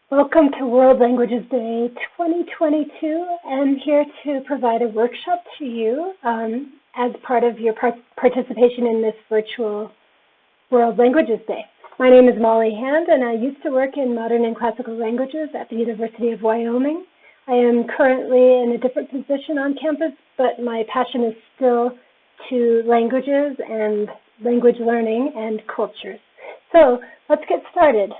Welcome to World Languages Day 2022. I'm here to provide a workshop to you as part of your participation in this virtual World Languages Day. My name is Molly Hand, and I used to work in modern and classical languages at the University of Wyoming. I am currently in a different position on campus, but my passion is still to languages and language learning and cultures. So let's get started.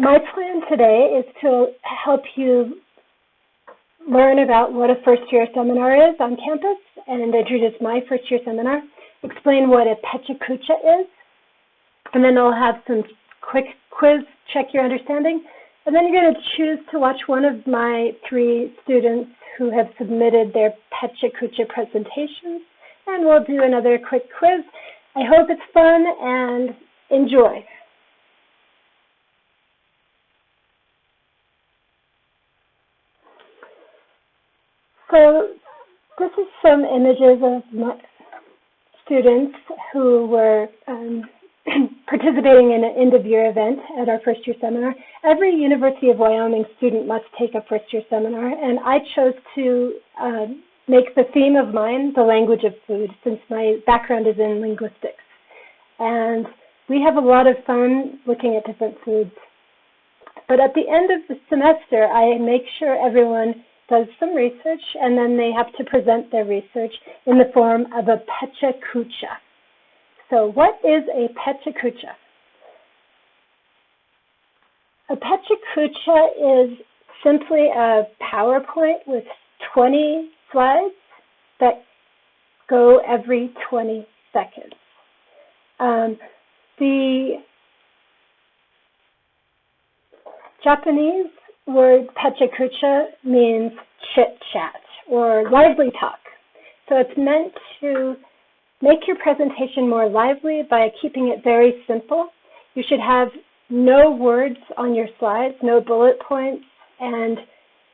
My plan today is to help you learn about what a first-year seminar is on campus and introduce my first-year seminar, explain what a Pecha Kucha is, and then I'll have some quick quiz, check your understanding, and then you're going to choose to watch one of my 3 students who have submitted their Pecha Kucha presentations, and we'll do another quick quiz. I hope it's fun and enjoy. So this is some images of my students who were participating in an end-of-year event at our first-year seminar. Every University of Wyoming student must take a first-year seminar, and I chose to make the theme of mine the language of food, since my background is in linguistics. And we have a lot of fun looking at different foods. But at the end of the semester, I make sure everyone does some research, and then they have to present their research in the form of a Pecha Kucha. So what is a Pecha Kucha? A Pecha Kucha is simply a PowerPoint with 20 slides that go every 20 seconds. The Japanese word Pecha Kucha means chit-chat or lively talk. So it's meant to make your presentation more lively by keeping it very simple. You should have no words on your slides, no bullet points, and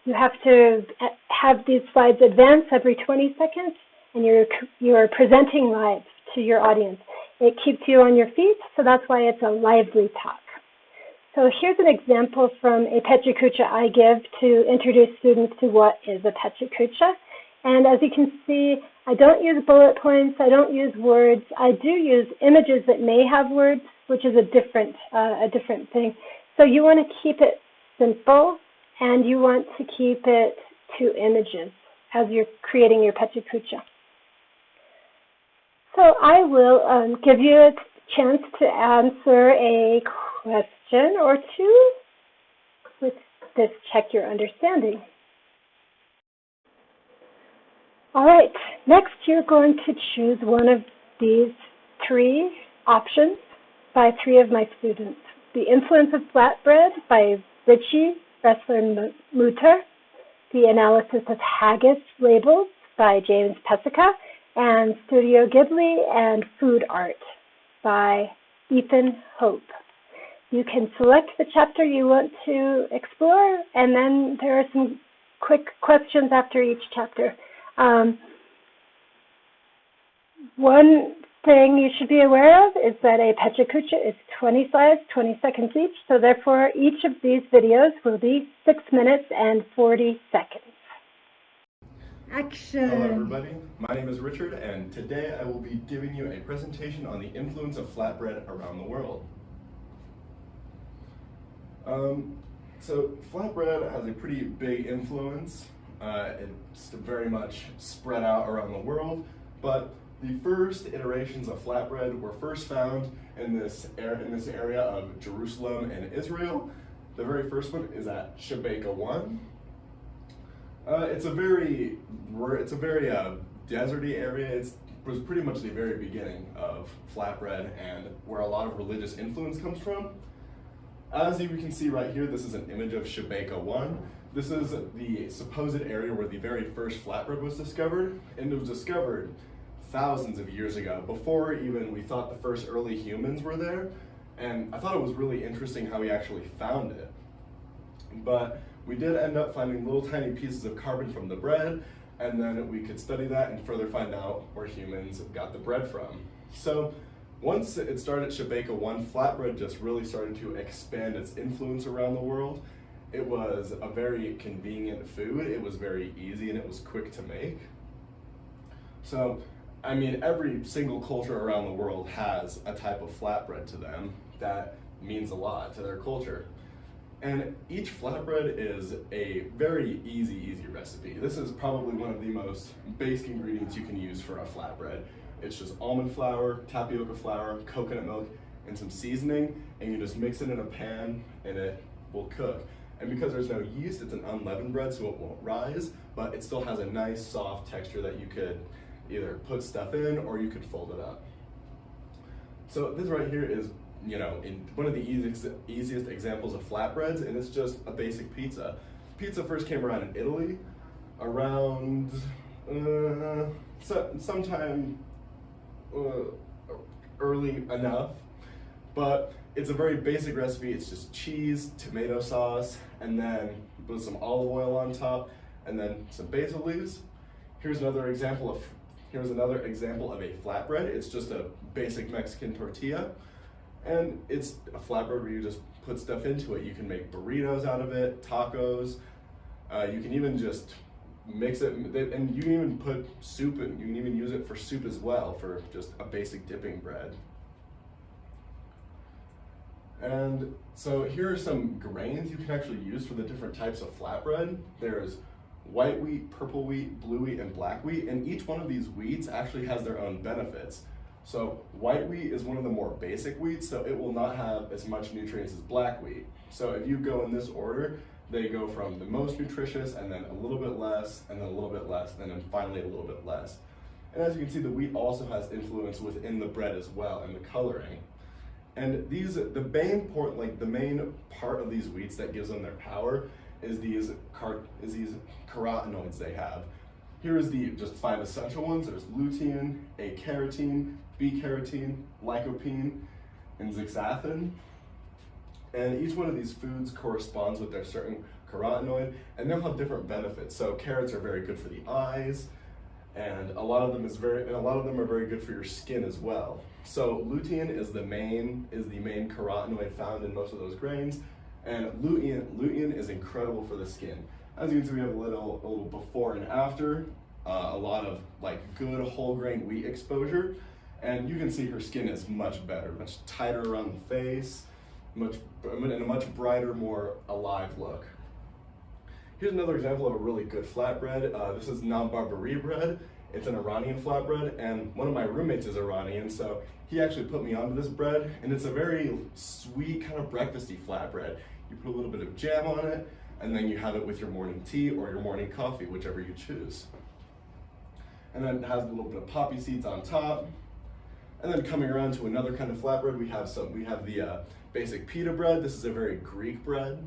you have to have these slides advance every 20 seconds, and you're presenting live to your audience. It keeps you on your feet, so that's why it's a lively talk. So here's an example from a Pecha Kucha I give to introduce students to what is a Pecha Kucha. And as you can see, I don't use bullet points, I don't use words. I do use images that may have words, which is a different thing. So you want to keep it simple, and you want to keep it to images as you're creating your Pecha Kucha. So I will give you a chance to answer a question or two with this check your understanding. All right, next you're going to choose one of these 3 options by 3 of my students. The Influence of Flatbread by Richie Ressler-Mutter, The Analysis of Haggis Labels by James Pesica, and Studio Ghibli and Food Art by Ethan Hope. You can select the chapter you want to explore, and then there are some quick questions after each chapter. One thing you should be aware of is that a Pecha Kucha is 20 slides, 20 seconds each, so therefore each of these videos will be 6 minutes and 40 seconds. Action! Hello everybody, my name is Richard, and today I will be giving you a presentation on the influence of flatbread around the world. So flatbread has a pretty big influence. It's very much spread out around the world, but the first iterations of flatbread were first found in this area of Jerusalem and Israel. The very first one is at Shebeka 1. It's a very deserty area. It was pretty much the very beginning of flatbread and where a lot of religious influence comes from. As you can see right here, this is an image of Shebeka 1. This is the supposed area where the very first flatbread was discovered, and it was discovered thousands of years ago, before even we thought the first early humans were there. And I thought it was really interesting how we actually found it. But we did end up finding little tiny pieces of carbon from the bread, and then we could study that and further find out where humans got the bread from. So Once it started Shebeka 1, flatbread just really started to expand its influence around the world. It was a very convenient food, it was very easy, and it was quick to make. So, I mean, every single culture around the world has a type of flatbread to them that means a lot to their culture. And each flatbread is a very easy recipe. This is probably one of the most basic ingredients you can use for a flatbread. It's just almond flour, tapioca flour, coconut milk, and some seasoning, and you just mix it in a pan and it will cook. And because there's no yeast, it's an unleavened bread, so it won't rise, but it still has a nice soft texture that you could either put stuff in or you could fold it up. So this right here is, you know, in one of the easiest examples of flatbreads, and it's just a basic pizza. Pizza first came around in Italy around sometime early enough, but it's a very basic recipe. It's just cheese, tomato sauce, and then put some olive oil on top, and then some basil leaves. Here's another example of a flatbread. It's just a basic Mexican tortilla, and it's a flatbread where you just put stuff into it. You can make burritos out of it, tacos. You can even just mix it, and you can even put soup in. You can even use it for soup as well, for just a basic dipping bread. And so here are some grains you can actually use for the different types of flatbread. There's white wheat, purple wheat, blue wheat, and black wheat, and each one of these wheats actually has their own benefits. So white wheat is one of the more basic wheats, so it will not have as much nutrients as black wheat. So if you go in this order, they go from the most nutritious, and then a little bit less, and then a little bit less, and then finally a little bit less. And as you can see, the wheat also has influence within the bread as well, and the coloring. And the main part of these wheats that gives them their power is these carotenoids they have. Here is just 5 essential ones. There's lutein, A-carotene, B-carotene, lycopene, and zeaxanthin. And each one of these foods corresponds with their certain carotenoid, and they'll have different benefits. So carrots are very good for the eyes, and a lot of them are very good for your skin as well. So lutein is the main carotenoid found in most of those grains, and lutein is incredible for the skin. As you can see, we have a little before and after, a lot of good whole grain wheat exposure, and you can see her skin is much better, much tighter around the face, and a much brighter, more alive look. Here's another example of a really good flatbread. This is naan barbari bread. It's an Iranian flatbread, and one of my roommates is Iranian, so he actually put me onto this bread, and it's a very sweet, kind of breakfasty flatbread. You put a little bit of jam on it, and then you have it with your morning tea or your morning coffee, whichever you choose. And then it has a little bit of poppy seeds on top. And then coming around to another kind of flatbread, we have the basic pita bread. This is a very Greek bread,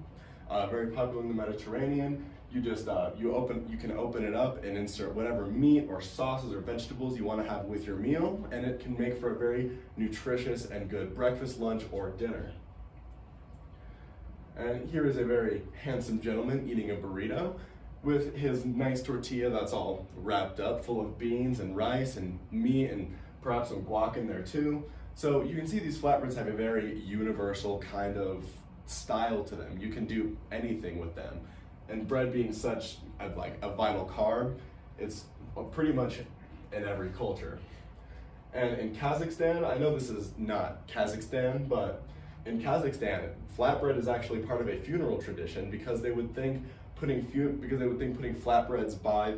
very popular in the Mediterranean. You can open it up and insert whatever meat or sauces or vegetables you want to have with your meal, and it can make for a very nutritious and good breakfast, lunch, or dinner. And here is a very handsome gentleman eating a burrito with his nice tortilla that's all wrapped up, full of beans and rice and meat and perhaps some guac in there too. So you can see these flatbreads have a very universal kind of style to them. You can do anything with them. And bread being such a vital carb, it's pretty much in every culture. And in Kazakhstan, I know this is not Kazakhstan, but in Kazakhstan, flatbread is actually part of a funeral tradition because they would think putting flatbreads by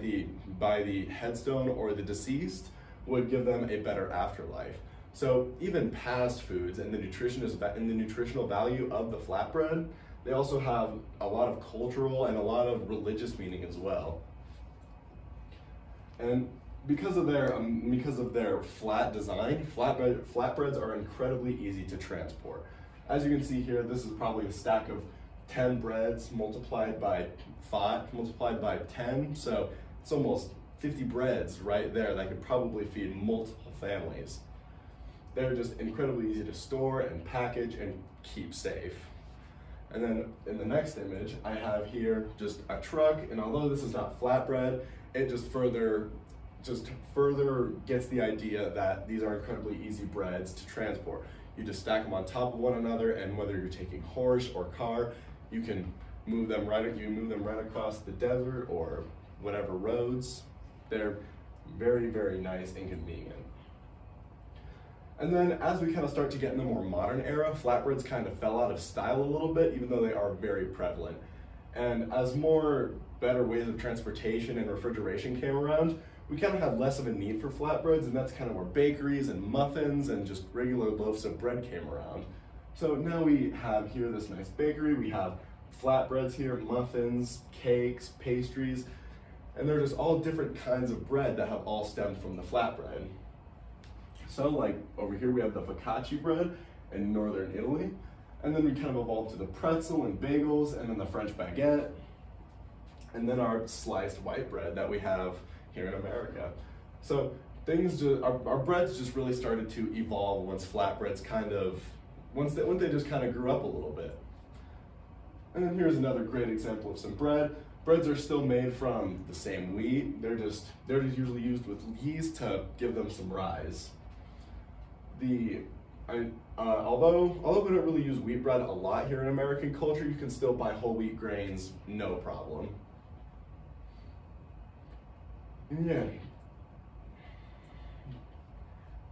the headstone or the deceased would give them a better afterlife. So even past foods and the nutritional value of the flatbread, they also have a lot of cultural and a lot of religious meaning as well. And because of their flat design, flatbreads are incredibly easy to transport. As you can see here, this is probably a stack of 10 breads multiplied by 10, so it's almost 50 breads right there that could probably feed multiple families. They're just incredibly easy to store and package and keep safe. And then in the next image, I have here just a truck, and although this is not flatbread, it just further just further gets the idea that these are incredibly easy breads to transport. You just stack them on top of one another, and whether you're taking horse or car, you can move them right across the desert or whatever roads. They're very, very nice and convenient. And then as we kind of start to get in the more modern era, flatbreads kind of fell out of style a little bit, even though they are very prevalent. And as more better ways of transportation and refrigeration came around, we kind of had less of a need for flatbreads, and that's kind of where bakeries and muffins and just regular loaves of bread came around. So now we have here this nice bakery, we have flatbreads here, muffins, cakes, pastries, and they're just all different kinds of bread that have all stemmed from the flatbread. So like over here we have the focaccia bread in northern Italy, and then we kind of evolved to the pretzel and bagels, and then the French baguette, and then our sliced white bread that we have here in America. So our breads just really started to evolve once flatbreads once they just kind of grew up a little bit. And then here's another great example of some bread. Breads are still made from the same wheat. They're just usually used with yeast to give them some rise. Although we don't really use wheat bread a lot here in American culture, you can still buy whole wheat grains, no problem. Yeah.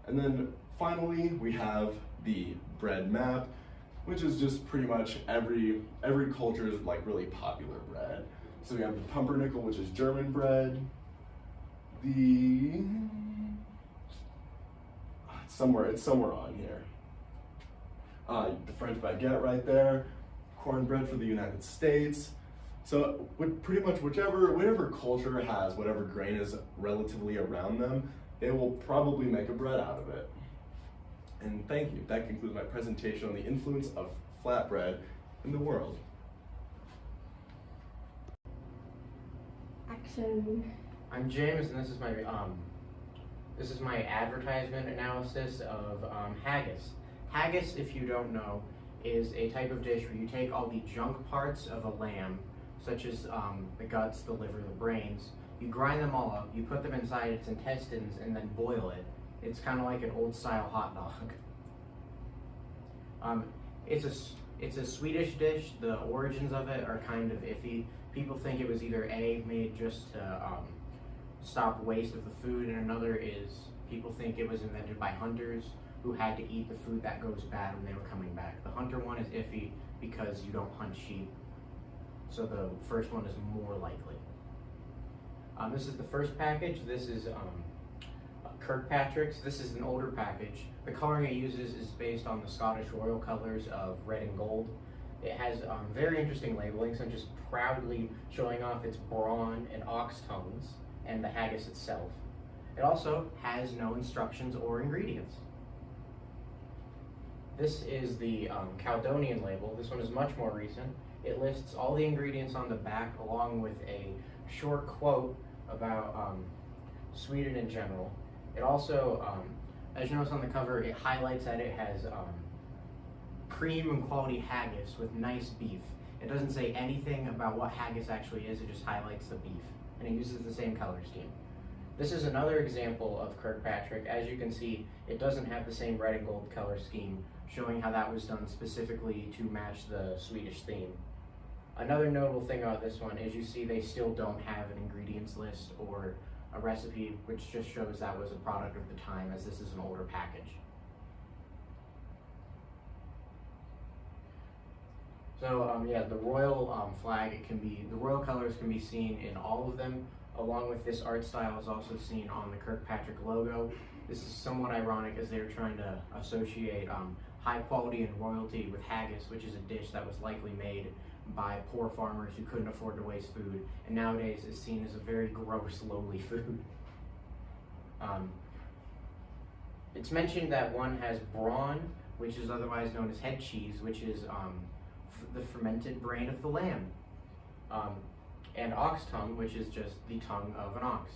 And then finally, we have the bread map, which is just pretty much every culture's like really popular bread. So we have the pumpernickel, which is German bread. It's somewhere on here. The French baguette right there, cornbread for the United States. So pretty much whatever culture has whatever grain is relatively around them, they will probably make a bread out of it. And thank you. That concludes my presentation on the influence of flatbread in the world. Action. I'm James, and this is my advertisement analysis of haggis. Haggis, if you don't know, is a type of dish where you take all the junk parts of a lamb, such as the guts, the liver, the brains, you grind them all up, you put them inside its intestines, and then boil it. It's kind of like an old-style hot dog. It's a Swedish dish. The origins of it are kind of iffy. People think it was either A, made just to stop waste of the food, and another is people think it was invented by hunters who had to eat the food that goes bad when they were coming back. The hunter one is iffy because you don't hunt sheep, so the first one is more likely. This is the first package. This is Kirkpatrick's. This is an older package. The coloring it uses is based on the Scottish royal colors of red and gold. It has very interesting labeling, so I'm just proudly showing off its brawn and ox tongues and the haggis itself. It also has no instructions or ingredients. This is the Caledonian label. This one is much more recent. It lists all the ingredients on the back along with a short quote about Sweden in general. It also, as you notice on the cover, it highlights that it has premium quality haggis with nice beef. It doesn't say anything about what haggis actually is, it just highlights the beef. And it uses the same color scheme. This is another example of Kirkpatrick. As you can see, it doesn't have the same red and gold color scheme, showing how that was done specifically to match the Swedish theme. Another notable thing about this one is you see they still don't have an ingredients list or a recipe, which just shows that was a product of the time, as this is an older package. So yeah, the royal flag, the royal colors can be seen in all of them, along with this art style is also seen on the Kirkpatrick logo. This is somewhat ironic as they're trying to associate high quality and royalty with haggis, which is a dish that was likely made by poor farmers who couldn't afford to waste food, and nowadays is seen as a very gross, lowly food. It's mentioned that one has brawn, which is otherwise known as head cheese, which is the fermented brain of the lamb, and ox tongue, which is just the tongue of an ox.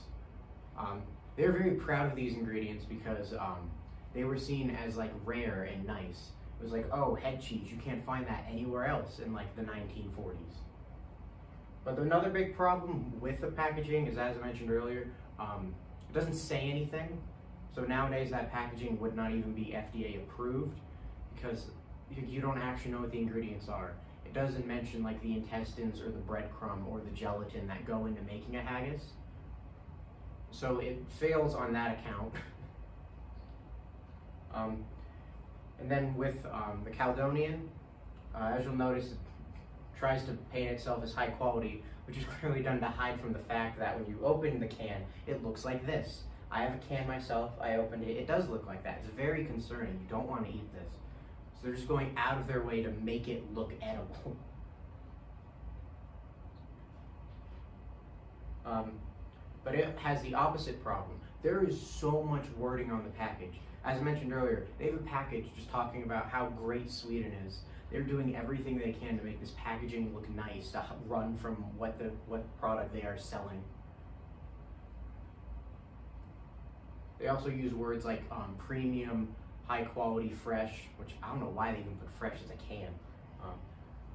They're very proud of these ingredients because they were seen as like rare and nice. It was like, oh, head cheese, you can't find that anywhere else in like the 1940s. But another big problem with the packaging is, as I mentioned earlier, It doesn't say anything, so nowadays that packaging would not even be FDA approved because you don't actually know what the ingredients are. It doesn't mention like the intestines or the breadcrumb or the gelatin that go into making a haggis. So it fails on that account. And then with the Caledonian, as you'll notice, it tries to paint itself as high quality, which is clearly done to hide from the fact that when you open the can, it looks like this. I have a can myself, I opened it, it does look like that. It's very concerning, you don't want to eat this. So they're just going out of their way to make it look edible. But it has the opposite problem. There is so much wording on the package. As I mentioned earlier, they have a package just talking about how great Sweden is. They're doing everything they can to make this packaging look nice, to run from what product they are selling. They also use words like premium, high quality, fresh, which I don't know why they even put fresh as a can.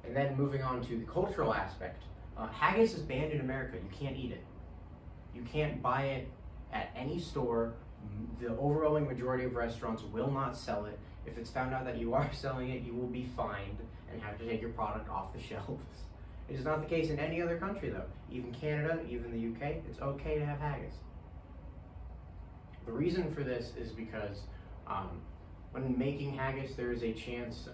And then moving on to the cultural aspect. Haggis is banned in America. You can't eat it. You can't buy it at any store. The overwhelming majority of restaurants will not sell it. If it's found out that you are selling it, you will be fined and have to take your product off the shelves. It is not the case in any other country though. Even Canada, even the UK, it's okay to have haggis. The reason for this is because when making haggis, there is a chance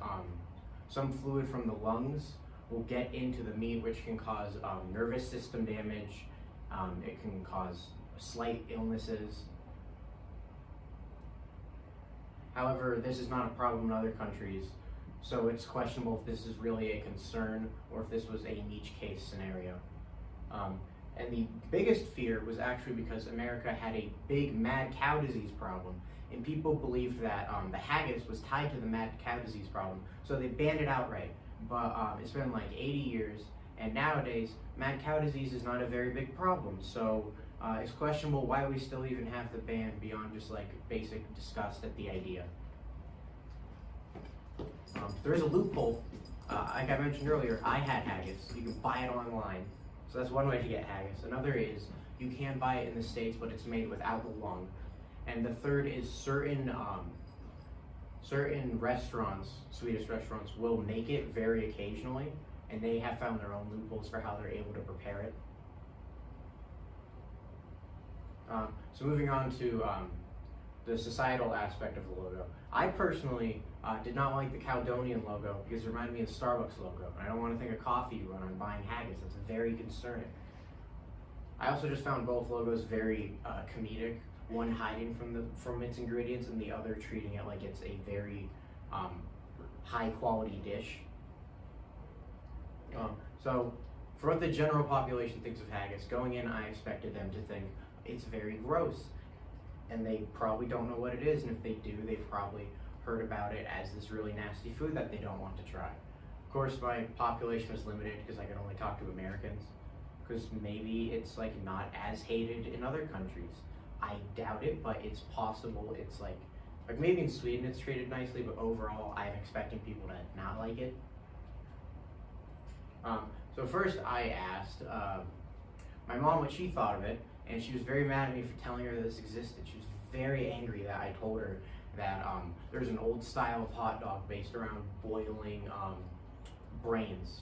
some fluid from the lungs will get into the meat, which can cause nervous system damage. It can cause slight illnesses. However, this is not a problem in other countries, so it's questionable if this is really a concern or if this was a niche case scenario. And the biggest fear was actually because America had a big mad cow disease problem, and people believed that the haggis was tied to the mad cow disease problem, so they banned it outright. But it's been like 80 years, and nowadays, mad cow disease is not a very big problem, so it's questionable why we still even have the ban beyond just like basic disgust at the idea. There is a loophole. Like I mentioned earlier, I had haggis. You can buy it online. So that's one way to get haggis. Another is you can buy it in the States, but it's made without the lung. And the third is certain restaurants, Swedish restaurants, will make it very occasionally, and they have found their own loopholes for how they're able to prepare it. So moving on to the societal aspect of the logo. I personally did not like the Caledonian logo because it reminded me of the Starbucks logo. And I don't want to think of coffee when I'm buying haggis. That's very concerning. I also just found both logos very comedic. One hiding from its ingredients, and the other treating it like it's a very high quality dish. So for what the general population thinks of haggis, going in I expected them to think it's very gross, and they probably don't know what it is, and if they do, they've probably heard about it as this really nasty food that they don't want to try. Of course, my population was limited because I could only talk to Americans, because maybe it's like not as hated in other countries. I doubt it, but it's possible. It's like maybe in Sweden it's treated nicely, but overall I'm expecting people to not like it. So first I asked my mom what she thought of it, and she was very mad at me for telling her that this existed. She was very angry that I told her that there's an old style of hot dog based around boiling brains.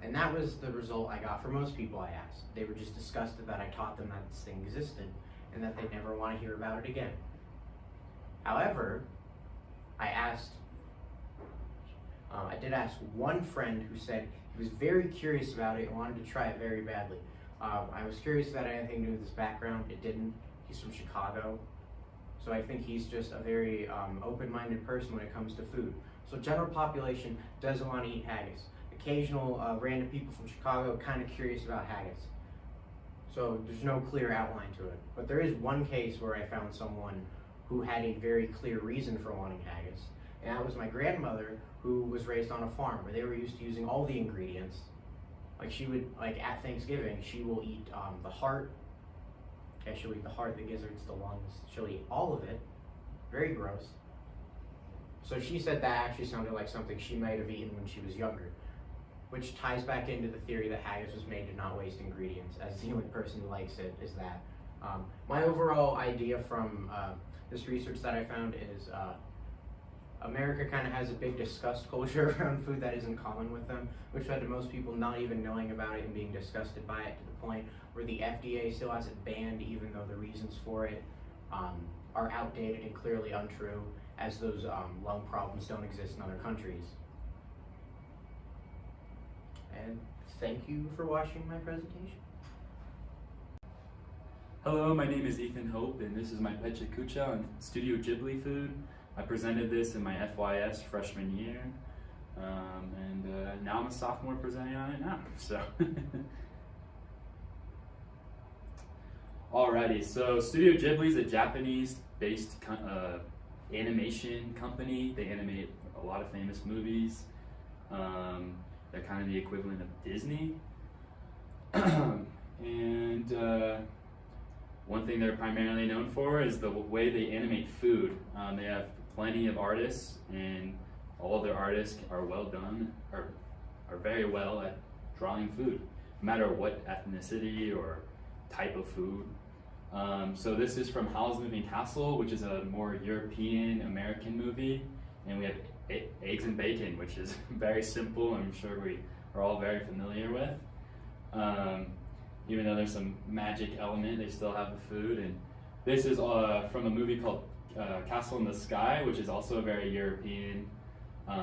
And that was the result I got for most people I asked. They were just disgusted that I taught them that this thing existed and that they never want to hear about it again. However, I did ask one friend who said he was very curious about it and wanted to try it very badly. I was curious if that had anything to do with his background. It didn't. He's from Chicago. So I think he's just a very open-minded person when it comes to food. So general population doesn't want to eat haggis. Occasional random people from Chicago kind of curious about haggis. So there's no clear outline to it. But there is one case where I found someone who had a very clear reason for wanting haggis. And that was my grandmother, who was raised on a farm where they were used to using all the ingredients. Like she would, like at Thanksgiving, she will eat the heart. Yeah, she'll eat the heart, the gizzards, the lungs. She'll eat all of it. Very gross. So she said that actually sounded like something she might have eaten when she was younger, which ties back into the theory that haggis was made to not waste ingredients, as the only person who likes it is that. My overall idea from this research that I found is America kind of has a big disgust culture around food that isn't common with them, which led to most people not even knowing about it and being disgusted by it, to the point where the FDA still has it banned, even though the reasons for it are outdated and clearly untrue, as those lung problems don't exist in other countries. And thank you for watching my presentation. Hello, my name is Ethan Hope, and this is my Pecha Kucha on Studio Ghibli food. I presented this in my FYS freshman year, and now I'm a sophomore presenting on it now. So, alrighty. So Studio Ghibli is a Japanese-based animation company. They animate a lot of famous movies. They're kind of the equivalent of Disney. And one thing they're primarily known for is the way they animate food. They have plenty of artists, and all of their artists are well done, or are very well at drawing food, no matter what ethnicity or type of food. So this is from Howl's Moving Castle, which is a more European American movie, and we have Eggs and Bacon, which is very simple. I'm sure we are all very familiar with. Even though there's some magic element, they still have the food. And this is from a movie called Castle in the Sky, which is also a very European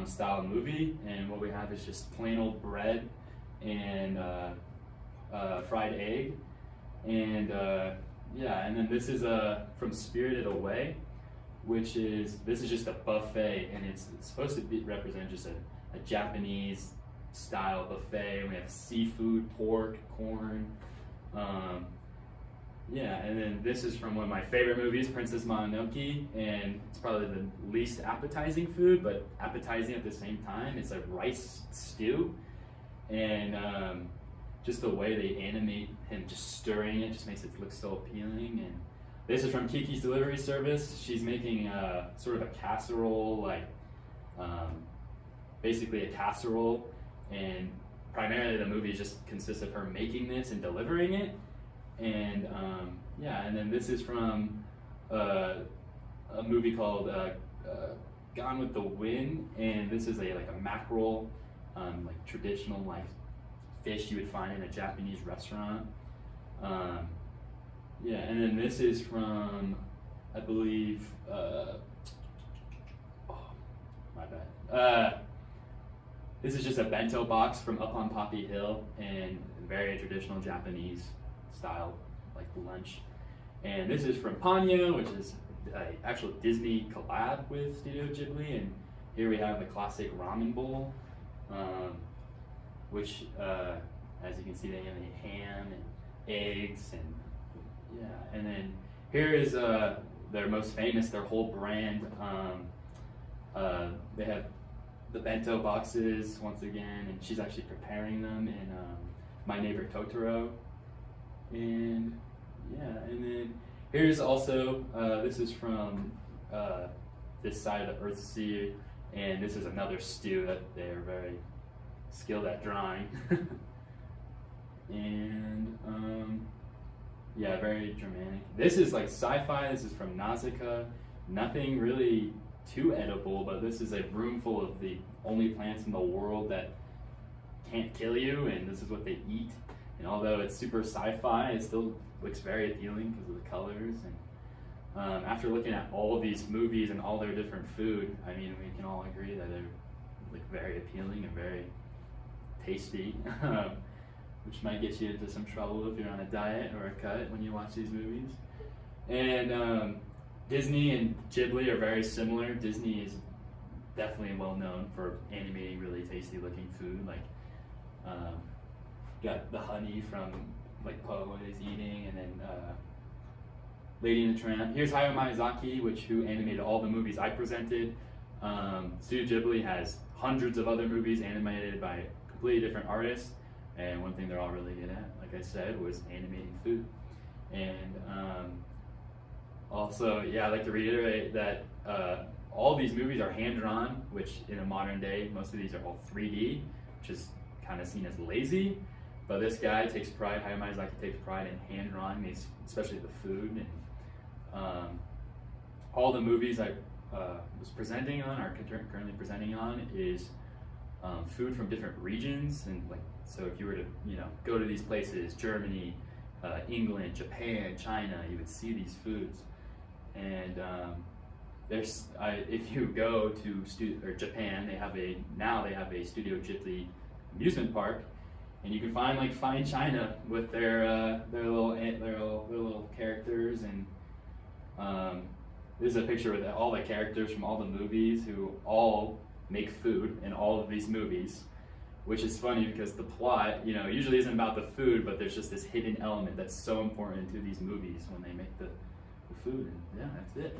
style movie. And what we have is just plain old bread and fried egg. And yeah, and then this is from Spirited Away, which is, this is just a buffet, and it's supposed to represent just a Japanese style buffet. And we have seafood, pork, corn. Yeah, and then this is from one of my favorite movies, Princess Mononoke, and it's probably the least appetizing food, but appetizing at the same time. It's a rice stew, and just the way they animate him just stirring it just makes it look so appealing. And this is from Kiki's Delivery Service. She's making sort of a casserole, like basically a casserole, and primarily the movie just consists of her making this and delivering it. And yeah, and then this is from a movie called Gone with the Wind, and this is like a mackerel, like traditional like fish you would find in a Japanese restaurant. Yeah, and then this is from, I believe, oh, my bad. This is just a bento box from Up on Poppy Hill, and very traditional Japanese style, like lunch. And this is from Ponyo, which is an actual Disney collab with Studio Ghibli. And here we have the classic ramen bowl, which, as you can see, they have ham and eggs, and yeah. And then here is their most famous, their whole brand. They have the bento boxes once again, and she's actually preparing them in My Neighbor Totoro. And yeah, and then here's also, this is from this side of the Earthsea, and this is another stew that they are very skilled at drawing. And yeah, very Germanic. This is like sci-fi. This is from Nausicaa. Nothing really too edible, but this is a room full of the only plants in the world that can't kill you, and this is what they eat. And although it's super sci-fi, it still looks very appealing because of the colors. And after looking at all of these movies and all their different food, I mean, we can all agree that they're like very appealing and very tasty, which might get you into some trouble if you're on a diet or a cut when you watch these movies. And Disney and Ghibli are very similar. Disney is definitely well known for animating really tasty looking food, like got the honey from like Po is eating, and then Lady and the Tramp. Here's Hayao Miyazaki, who animated all the movies I presented. Studio Ghibli has hundreds of other movies animated by completely different artists, and one thing they're all really good at, like I said, was animating food. And also, yeah, I'd like to reiterate that all these movies are hand-drawn, which in a modern day, most of these are all 3D, which is kind of seen as lazy. But this guy takes pride, Hayao Miyazaki takes pride in hand drawing these, especially the food. And all the movies I was presenting on, or currently presenting on, is food from different regions. And like, so if you were to, go to these places, Germany, England, Japan, China, you would see these foods. And if you go to Japan, they have a Studio Ghibli amusement park, and you can find fine china with their little characters. And there's a picture with all the characters from all the movies who all make food in all of these movies, which is funny because the plot, usually isn't about the food, but there's just this hidden element that's so important to these movies when they make the food. And yeah, that's it.